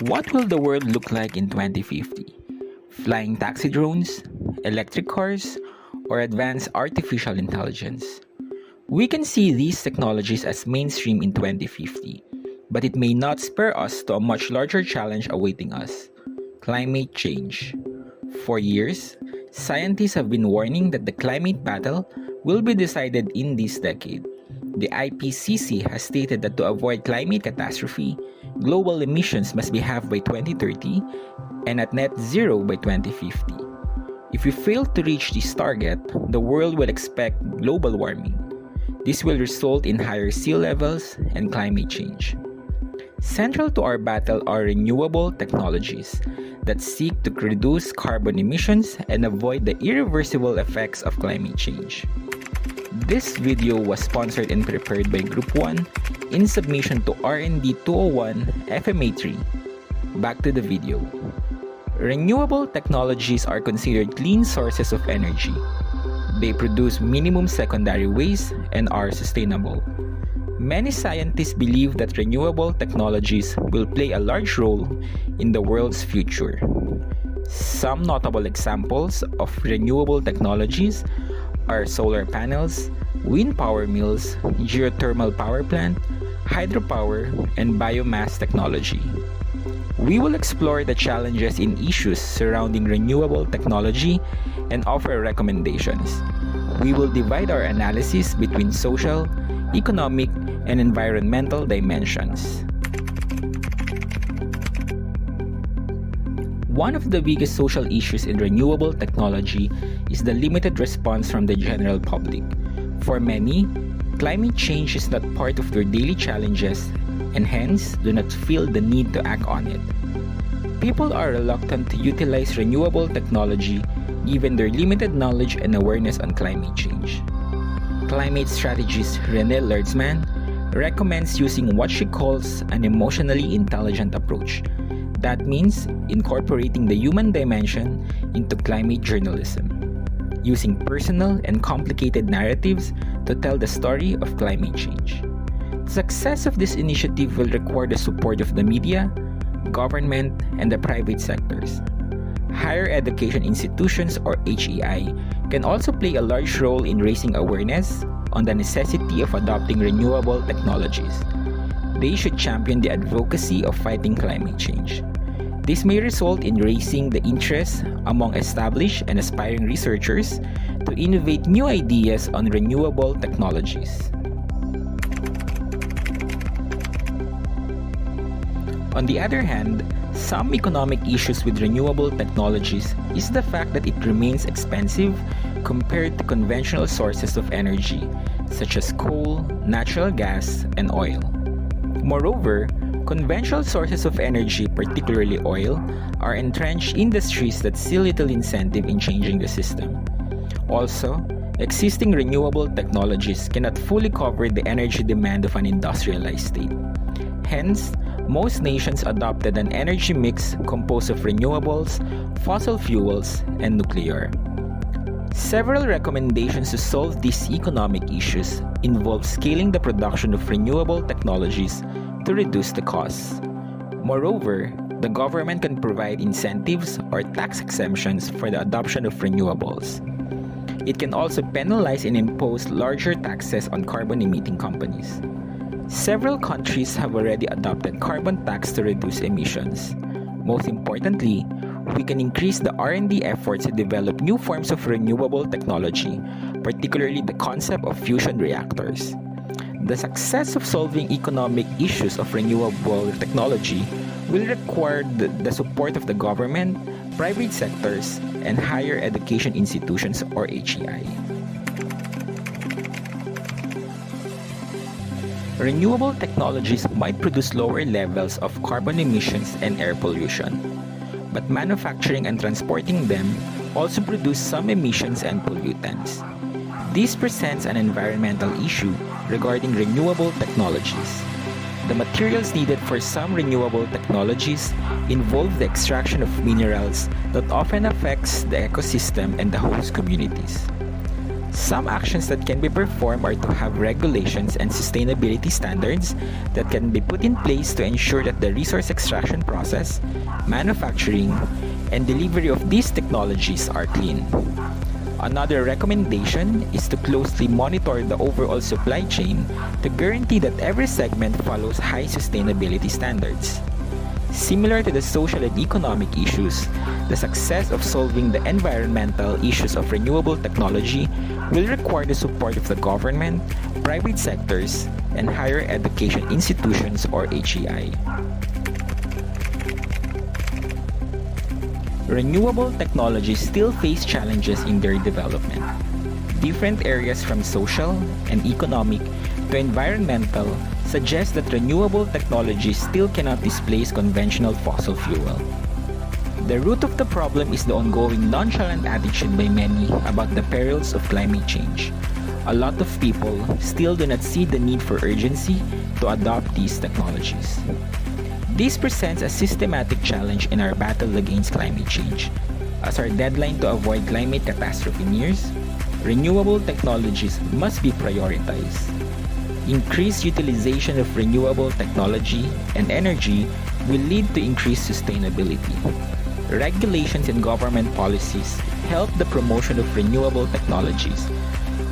What will the world look like in 2050? Flying taxi drones, electric cars, or advanced artificial intelligence? We can see these technologies as mainstream in 2050, but it may not spur us to a much larger challenge awaiting us: climate change. For years, scientists have been warning that the climate battle will be decided in this decade. The IPCC has stated that to avoid climate catastrophe, global emissions must be halved by 2030 and at net zero by 2050. If we fail to reach this target, the world will expect global warming. This will result in higher sea levels and climate change. Central to our battle are renewable technologies that seek to reduce carbon emissions and avoid the irreversible effects of climate change. This video was sponsored and prepared by Group 1 in submission to R&D 201 FMA3. Back to the video. Renewable technologies are considered clean sources of energy. They produce minimum secondary waste and are sustainable. Many scientists believe that renewable technologies will play a large role in the world's future. Some notable examples of renewable technologies are solar panels, wind power mills, geothermal power plant, hydropower, and biomass technology. We will explore the challenges and issues surrounding renewable technology and offer recommendations. We will divide our analysis between social, economic, and environmental dimensions. One of the biggest social issues in renewable technology is the limited response from the general public. For many, climate change is not part of their daily challenges and hence do not feel the need to act on it. People are reluctant to utilize renewable technology given their limited knowledge and awareness on climate change. Climate strategist Renee Lertzman recommends using what she calls an emotionally intelligent approach. That means incorporating the human dimension into climate journalism, using personal and complicated narratives to tell the story of climate change. The success of this initiative will require the support of the media, government, and the private sectors. Higher education institutions, or HEI, can also play a large role in raising awareness on the necessity of adopting renewable technologies. They should champion the advocacy of fighting climate change. This may result in raising the interest among established and aspiring researchers to innovate new ideas on renewable technologies. On the other hand, some economic issues with renewable technologies is the fact that it remains expensive compared to conventional sources of energy, such as coal, natural gas, and oil. Moreover, conventional sources of energy, particularly oil, are entrenched industries that see little incentive in changing the system. Also, existing renewable technologies cannot fully cover the energy demand of an industrialized state. Hence, most nations adopted an energy mix composed of renewables, fossil fuels, and nuclear. Several recommendations to solve these economic issues involve scaling the production of renewable technologies to reduce the costs. Moreover, the government can provide incentives or tax exemptions for the adoption of renewables. It can also penalize and impose larger taxes on carbon-emitting companies. Several countries have already adopted carbon tax to reduce emissions. Most importantly, we can increase the R&D efforts to develop new forms of renewable technology, particularly the concept of fusion reactors. The success of solving economic issues of renewable technology will require the support of the government, private sectors, and higher education institutions, or HEI. Renewable technologies might produce lower levels of carbon emissions and air pollution, but manufacturing and transporting them also produce some emissions and pollutants. This presents an environmental issue regarding renewable technologies. The materials needed for some renewable technologies involve the extraction of minerals that often affects the ecosystem and the host communities. Some actions that can be performed are to have regulations and sustainability standards that can be put in place to ensure that the resource extraction process, manufacturing, and delivery of these technologies are clean. Another recommendation is to closely monitor the overall supply chain to guarantee that every segment follows high sustainability standards. Similar to the social and economic issues, the success of solving the environmental issues of renewable technology will require the support of the government, private sectors, and higher education institutions or HEI. Renewable technologies still face challenges in their development. Different areas from social and economic to environmental suggest that renewable technologies still cannot displace conventional fossil fuel. The root of the problem is the ongoing nonchalant attitude by many about the perils of climate change. A lot of people still do not see the need for urgency to adopt these technologies. This presents a systematic challenge in our battle against climate change. As our deadline to avoid climate catastrophe nears, renewable technologies must be prioritized. Increased utilization of renewable technology and energy will lead to increased sustainability. Regulations and government policies help the promotion of renewable technologies,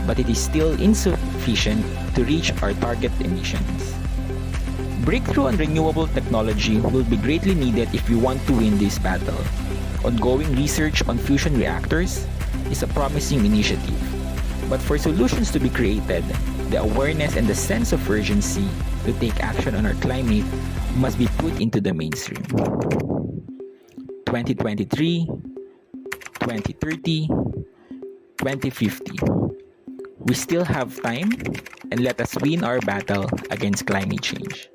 but it is still insufficient to reach our target emissions. Breakthrough on renewable technology will be greatly needed if we want to win this battle. Ongoing research on fusion reactors is a promising initiative, but for solutions to be created, the awareness and the sense of urgency to take action on our climate must be put into the mainstream. 2023, 2030, 2050. We still have time, and let us win our battle against climate change.